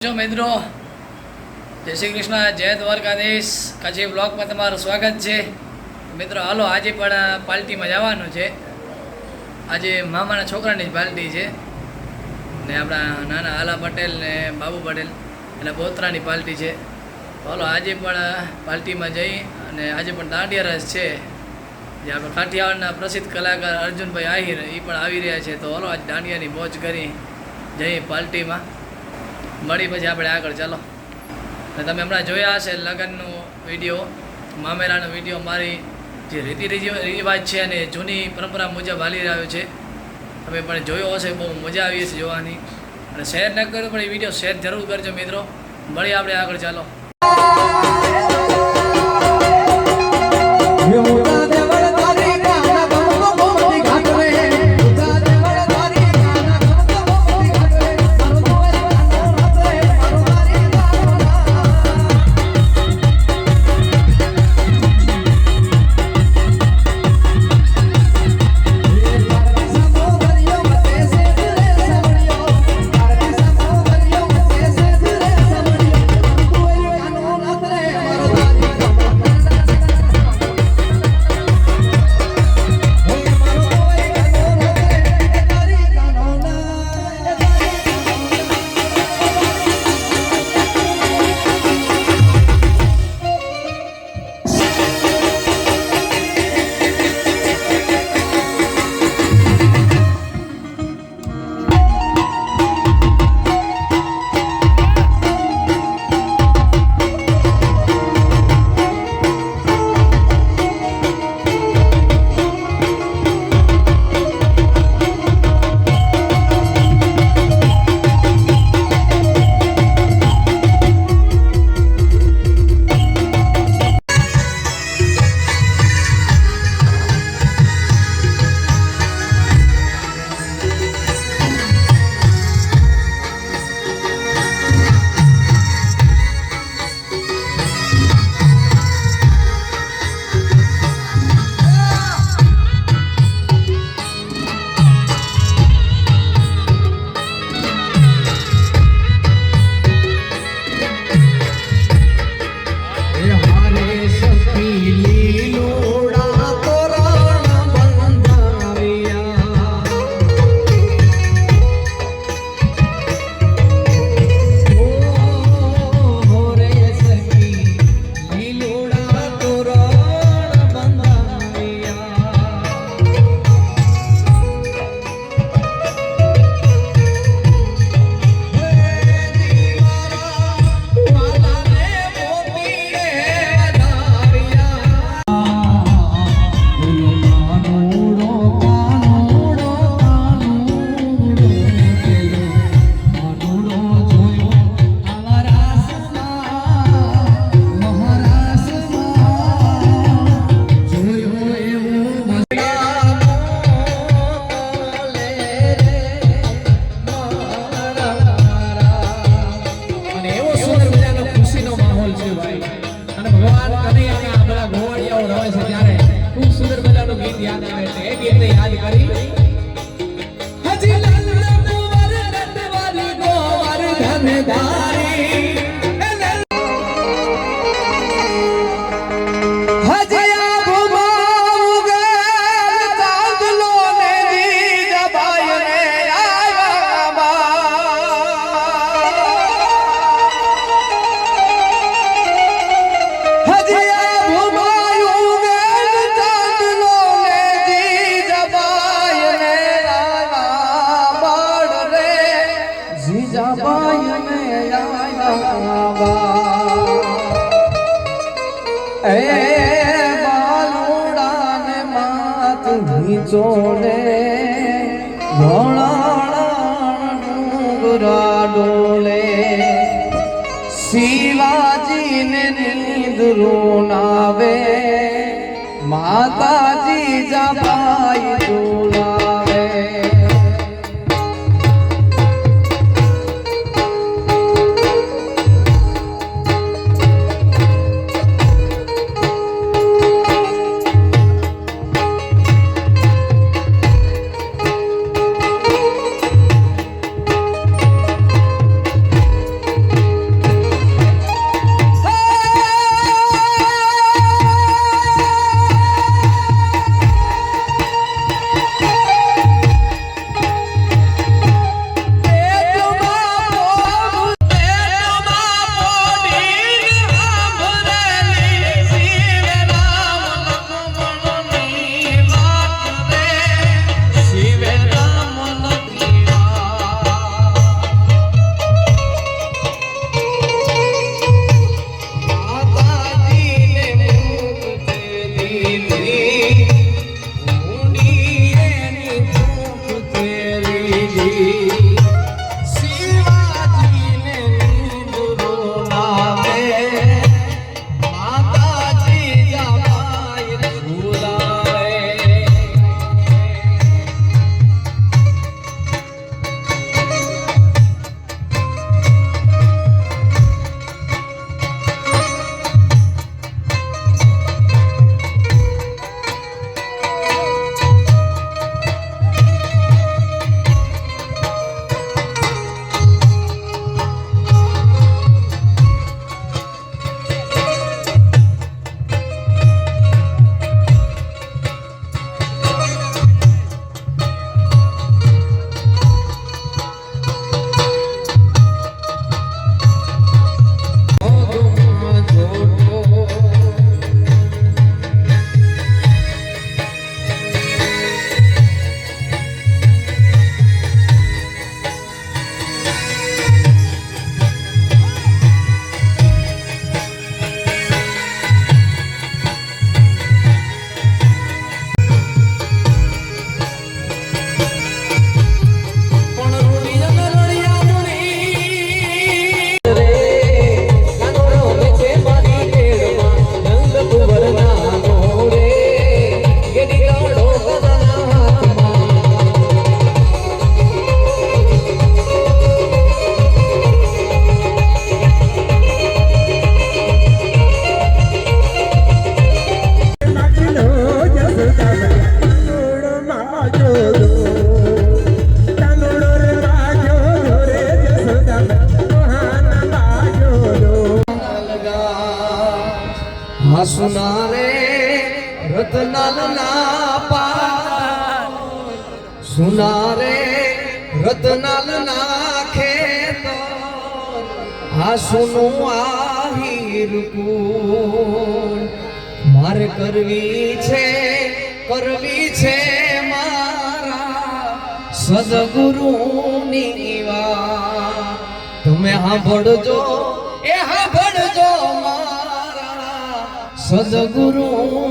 જો મિત્રો, જય શ્રી કૃષ્ણ, જય દ્વારકાધીશ. કચ્છી બ્લોગમાં તમારું સ્વાગત છે. મિત્રો હાલો, આજે પણ પાર્ટીમાં જવાનું છે. આજે મામાના છોકરાની જ પાર્ટી છે ને આપણા નાના આલા પટેલ ને બાબુ પટેલ એટલે પોતરાની પાર્ટી છે. તો હાલો આજે પણ પાર્ટીમાં જઈ અને આજે પણ દાંડિયા રસ છે જે આપણે કાઠિયાવાડના પ્રસિદ્ધ કલાકાર અર્જુનભાઈ આહિર એ પણ આવી રહ્યા છે. તો હાલો આજે દાંડિયાની મોજ કરી જઈ પાર્ટીમાં. મળી પછી આપણે આગળ ચાલો. અને તમે હમણાં જોયા હશે લગ્નનો વિડીયો, મામેરાનો વિડીયો. મારી જે રીતિ રિવાજ છે અને જૂની પરંપરા મુજબ હાલી રહ્યો છે. તમે પણ જોયો હશે, બહુ મજા આવી હશે જોવાની. અને શેર ન કરો પણ એ વિડીયો શેર જરૂર કરજો મિત્રો. મળી આપણે આગળ ચાલો. ચોડે ડુંગરા ડોલે શિવાજીને નિંદરું નાવે માતાજી જબાઈ ડોલાવે. સુનારે રતનાલના પાર સુનારે રતનાલના ખેતર આ સુનું આહીર કુળ મારે કરવી છે મારા સદગુરુની વાત તમે સાંભળજો મારા સદગુરુ